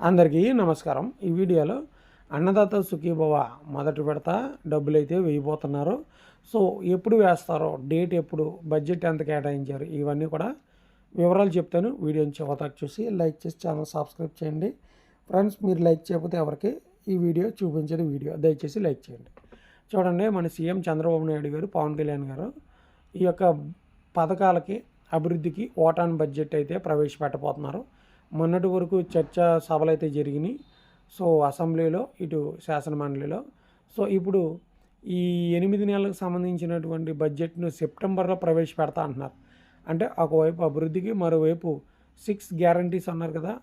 అందరికీ నమస్కారం. ఈ వీడియోలో అన్నదాత సుఖీభవ మొదటి విడత డబ్బులైతే వేయబోతున్నారు. సో ఎప్పుడు వేస్తారో, డేట్ ఎప్పుడు, బడ్జెట్ ఎంత కేటాయించారు, ఇవన్నీ కూడా వివరాలు చెప్తాను. వీడియోని చివరికి చూసి లైక్ చేసి ఛానల్ సబ్స్క్రైబ్ చేయండి. ఫ్రెండ్స్, మీరు లైక్ చేయకపోతే ఎవరికి ఈ వీడియో చూపించేది దయచేసి లైక్ చేయండి. చూడండి, మన సీఎం చంద్రబాబు నాయుడు గారు, పవన్ కళ్యాణ్ గారు ఈ యొక్క పథకాలకి, అభివృద్ధికి ఓటాన్ బడ్జెట్ అయితే ప్రవేశపెట్టబోతున్నారు. మొన్నటి వరకు చర్చా సభలు అయితే జరిగినాయి. సో అసెంబ్లీలో, ఇటు శాసనమండలిలో. సో ఇప్పుడు ఈ 8 నెలలకు సంబంధించినటువంటి బడ్జెట్ను సెప్టెంబర్లో ప్రవేశపెడతా అంటున్నారు. అంటే ఒకవైపు అభివృద్ధికి, మరోవైపు 6 గ్యారంటీస్ అన్నారు కదా,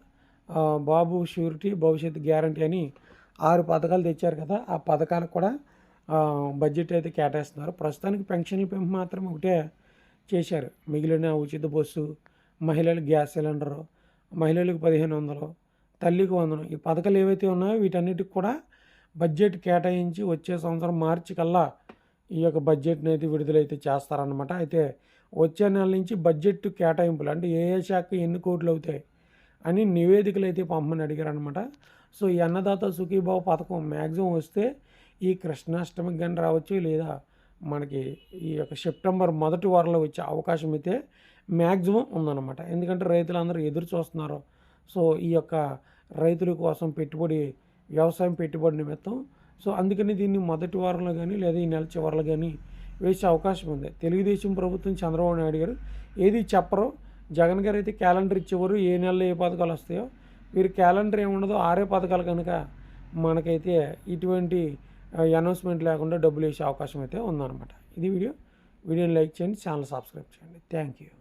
బాబు షూరిటీ, భవిష్యత్ గ్యారంటీ అని 6 పథకాలు తెచ్చారు కదా. ఆ పథకాలకు కూడా బడ్జెట్ అయితే కేటాయిస్తున్నారు. ప్రస్తుతానికి పెన్షన్ల పెంపు మాత్రం ఒకటే చేశారు. మిగిలిన ఉచిత బస్సు, మహిళలకు గ్యాస్ సిలిండరు, మహిళలకు 1500, తల్లికి 100, ఈ పథకాలు ఏవైతే ఉన్నాయో వీటన్నిటికి కూడా బడ్జెట్ కేటాయించి వచ్చే సంవత్సరం మార్చి కల్లా ఈ యొక్క బడ్జెట్ని అయితే విడుదలైతే చేస్తారనమాట. అయితే వచ్చే నెల నుంచి బడ్జెట్ కేటాయింపులు అంటే ఏ శాఖ ఎన్ని కోట్లు అవుతాయి అని నివేదికలు అయితే పంపమని అడిగారనమాట. సో ఈ అన్నదాత సుఖీభావ పథకం మ్యాక్సిమం వస్తే ఈ కృష్ణాష్టమికి కానీ రావచ్చు, లేదా మనకి ఈ యొక్క సెప్టెంబర్ మొదటి వారంలో వచ్చే అవకాశం అయితే మ్యాక్సిమం ఉందన్నమాట. ఎందుకంటే రైతులందరూ ఎదురు చూస్తున్నారు. సో ఈ యొక్క రైతుల కోసం వ్యవసాయం పెట్టుబడి నిమిత్తం. సో అందుకని దీన్ని మొదటి వారంలో కానీ, లేదా ఈ నెల చివరిలో కానీ వేసే అవకాశం ఉంది. తెలుగుదేశం ప్రభుత్వం, చంద్రబాబు నాయుడు గారు ఏది చెప్పరు. జగన్ గారు అయితే క్యాలెండర్ ఇచ్చేవారు, ఏ నెలలో ఏ పథకాలు వస్తాయో. వీరు క్యాలెండర్ ఏముండదో 6 పథకాలు కనుక మనకైతే ఇటువంటి అనౌన్స్మెంట్ లేకుండా డబ్బులు వేసే అవకాశం అయితే ఉందన్నమాట. ఇది వీడియోని లైక్ చేయండి, ఛానల్ సబ్స్క్రైబ్ చేయండి. Thank you.